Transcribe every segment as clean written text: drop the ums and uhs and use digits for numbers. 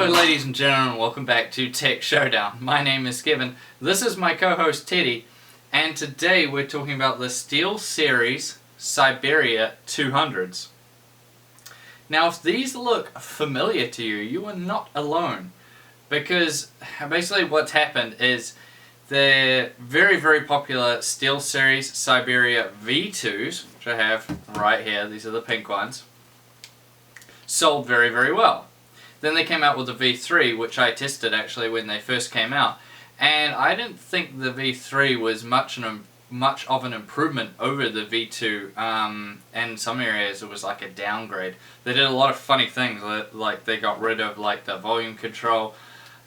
Hello ladies and gentlemen, welcome back to Tech Showdown. My name is Kevin, this is my co-host Teddy, and today we're talking about the Steelseries Siberia 200s. Now if these look familiar to you, you are not alone, because basically what's happened is the very popular Steelseries Siberia V2s, which I have right here, these are the pink ones, sold very well. Then they came out with the V3, which I tested actually when they first came out, and I didn't think the V3 was much of an improvement over the V2. In some areas it was like a downgrade. They did a lot of funny things, like they got rid of like the volume control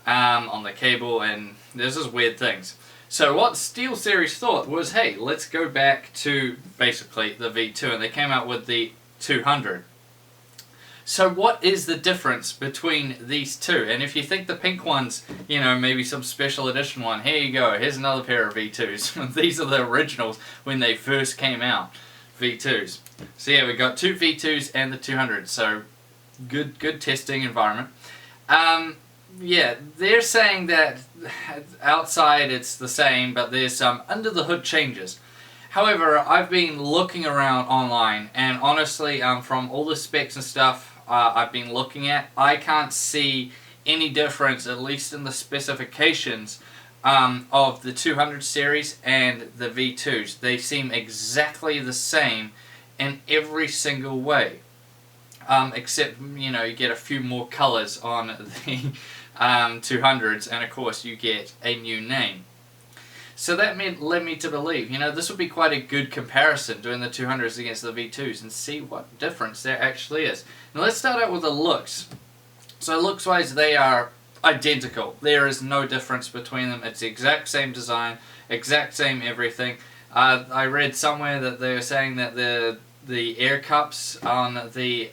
on the cable, and there's just weird things. So what Steelseries thought was, hey, let's go back to basically the V2, and they came out with the 200. So what is the difference between these two? And if you think the pink one's, you know, maybe some special edition one, here you go, here's another pair of V2s. These are the originals when they first came out, V2s. So yeah, we got two V2s and the 200, so good testing environment. Yeah, they're saying that outside it's the same, but there's some under the hood changes. However, I've been looking around online, and honestly, from all the specs and stuff I've been looking at, I can't see any difference, at least in the specifications, of the 200 series and the V2s. They seem exactly the same in every single way, except, you know, you get a few more colors on the 200s, and of course you get a new name. So that led me to believe, you know, this would be quite a good comparison, doing the 200s against the V2s, and see what difference there actually is. Now let's start out with the looks. So looks wise, they are identical. There is no difference between them. It's the exact same design, exact same everything. I read somewhere that they were saying that the air cups on the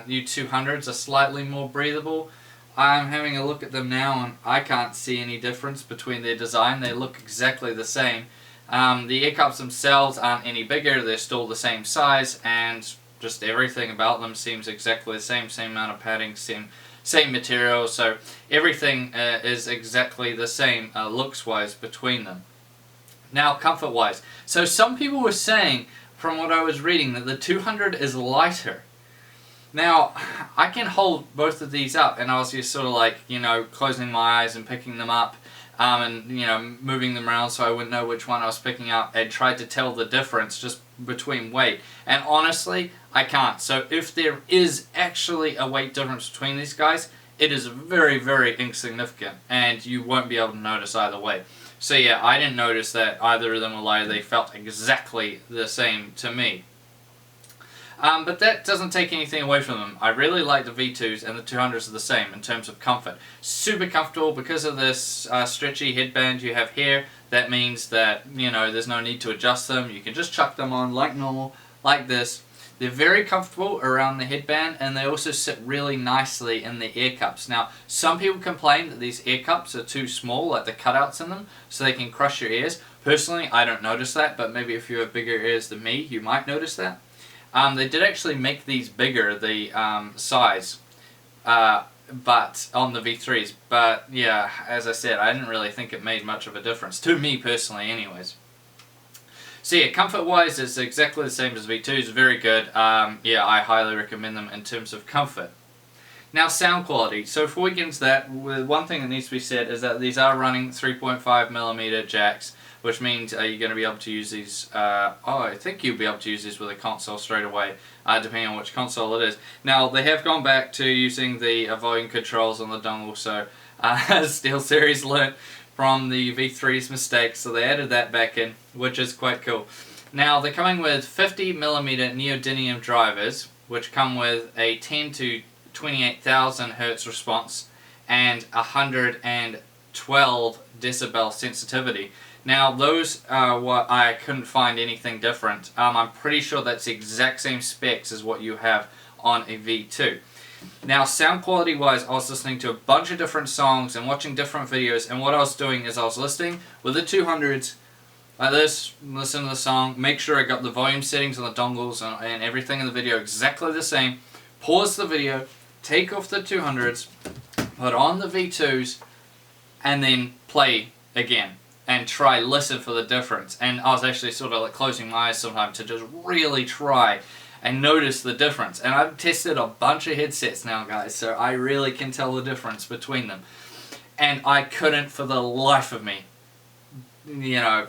new 200s are slightly more breathable. I'm having a look at them now, and I can't see any difference between their design. They look exactly the same. The air cups themselves aren't any bigger, they're still the same size, and just everything about them seems exactly the same amount of padding, same material, so everything is exactly the same looks-wise between them. Now, comfort-wise. So some people were saying, from what I was reading, that the 200 is lighter. Now, I can hold both of these up, and I was just sort of like, you know, closing my eyes and picking them up, and, you know, moving them around so I wouldn't know which one I was picking up, and tried to tell the difference just between weight. And honestly, I can't. So if there is actually a weight difference between these guys, it is very insignificant, and you won't be able to notice either way. So yeah, I didn't notice that either of them were lighter. They felt exactly the same to me. But that doesn't take anything away from them. I really like the V2s, and the 200s are the same in terms of comfort. Super comfortable because of this stretchy headband you have here. That means that, you know, there's no need to adjust them. You can just chuck them on like normal, like this. They're very comfortable around the headband, and they also sit really nicely in the ear cups. Now, some people complain that these ear cups are too small, like the cutouts in them, so they can crush your ears. Personally, I don't notice that, but maybe if you have bigger ears than me, you might notice that. They did actually make these bigger, the size, but on the V3s. But yeah, as I said, I didn't really think it made much of a difference, to me personally anyways. So yeah, comfort-wise, it's exactly the same as V2s, very good. Yeah, I highly recommend them in terms of comfort. Now, sound quality. So before we get into that, one thing that needs to be said is that these are running 3.5mm jacks, which means you're going to be able to use these, I think you'll be able to use these with a console straight away, depending on which console it is. Now, they have gone back to using the volume controls on the dongle, so Steelseries learnt from the V3's mistakes, so they added that back in, which is quite cool. Now, they're coming with 50mm neodymium drivers, which come with a 10 to 28,000 Hz response and 112 decibel sensitivity. Now those are what I couldn't find anything different. I'm pretty sure that's the exact same specs as what you have on a V2. Now sound quality wise, I was listening to a bunch of different songs and watching different videos, and what I was doing is I was listening with the 200s like this, listen to the song, make sure I got the volume settings on the dongles and everything in the video exactly the same, pause the video, take off the 200s, put on the V2s, and then play again and try listen for the difference. And I was actually sort of like closing my eyes sometimes to just really try and notice the difference. And I've tested a bunch of headsets now, guys, so I really can tell the difference between them. And I couldn't for the life of me,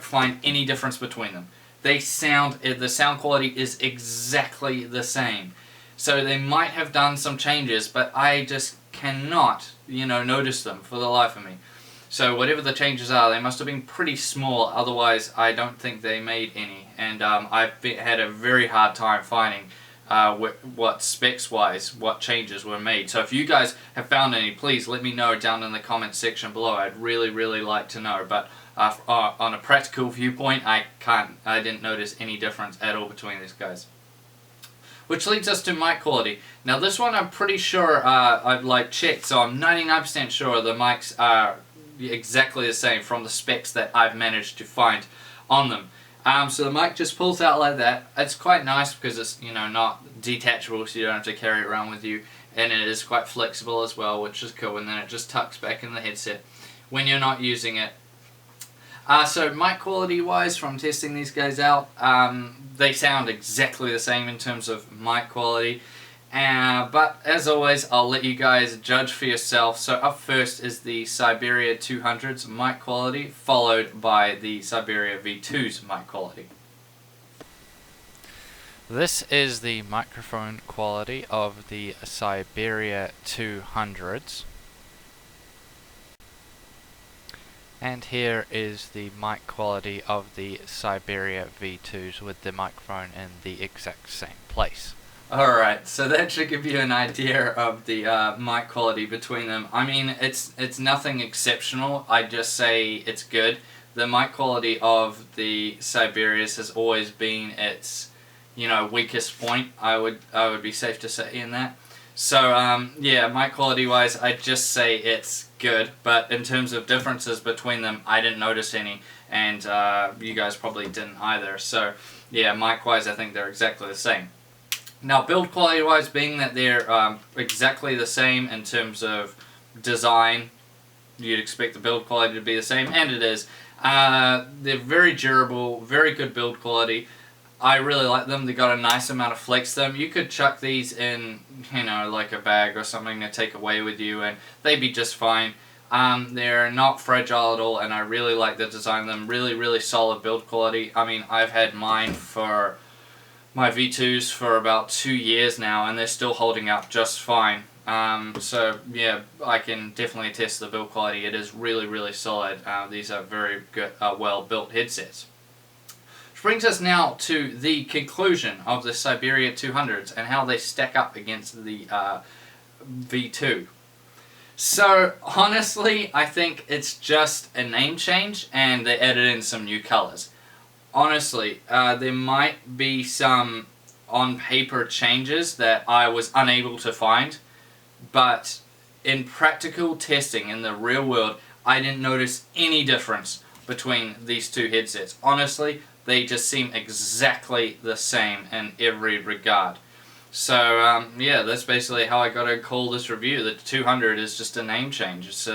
find any difference between them. The sound quality is exactly the same. So they might have done some changes, but I just cannot, notice them for the life of me. So whatever the changes are, they must have been pretty small, otherwise I don't think they made any. And I've had a very hard time finding what specs-wise, what changes were made. So if you guys have found any, please let me know down in the comments section below. I'd really, really like to know. But on a practical viewpoint, I didn't notice any difference at all between these guys. Which leads us to mic quality. Now this one I'm pretty sure I've checked, so I'm 99% sure the mics are exactly the same from the specs that I've managed to find on them. So the mic just pulls out like that. It's quite nice because it's not detachable, so you don't have to carry it around with you, and it is quite flexible as well, which is cool. And then it just tucks back in the headset when you're not using it. So mic quality wise, from testing these guys out, they sound exactly the same in terms of mic quality. But as always, I'll let you guys judge for yourself. So up first is the Siberia 200's mic quality, followed by the Siberia V2's mic quality. This is the microphone quality of the Siberia 200's. And here is the mic quality of the Siberia V2's with the microphone in the exact same place. Alright, so that should give you an idea of the mic quality between them. I mean, it's nothing exceptional. I just say it's good. The mic quality of the Siberia's has always been its, weakest point. I would be safe to say in that. So yeah, mic quality wise, I'd just say it's good. But in terms of differences between them, I didn't notice any, and you guys probably didn't either. So yeah, mic wise, I think they're exactly the same. Now, build quality wise, being that they're exactly the same in terms of design, you'd expect the build quality to be the same, and it is. They're very durable, very good build quality. I really like them. They got a nice amount of flex to them. You could chuck these in, like a bag or something to take away with you, and they'd be just fine. They're not fragile at all, and I really like the design of them. Really, really solid build quality. I mean, I've had mine for my V2s for about 2 years now, and they're still holding up just fine. So yeah, I can definitely attest the build quality. It is really, really solid. These are very good, well-built headsets. Which brings us now to the conclusion of the Siberia 200s and how they stack up against the V2. So honestly, I think it's just a name change, and they added in some new colors. Honestly, there might be some on-paper changes that I was unable to find, but in practical testing in the real world, I didn't notice any difference between these two headsets. Honestly, they just seem exactly the same in every regard. So, yeah, that's basically how I got to call this review. The 200 is just a name change. It's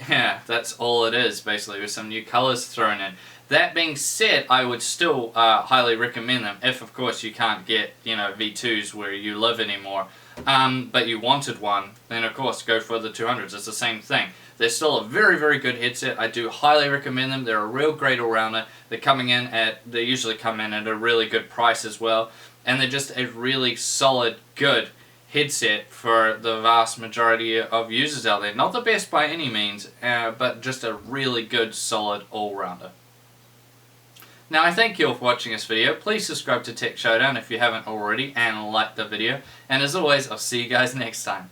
yeah, that's all it is, basically, with some new colors thrown in. That being said, I would still highly recommend them if, of course, you can't get, V2s where you live anymore. But you wanted one, then of course go for the 200s. It's the same thing. They're still a very, very good headset. I do highly recommend them. They're a real great all-rounder. They usually come in at a really good price as well. And they're just a really solid, good headset for the vast majority of users out there. Not the best by any means, but just a really good, solid all-rounder. Now, I thank you all for watching this video. Please subscribe to Tech Showdown if you haven't already, and like the video. And as always, I'll see you guys next time.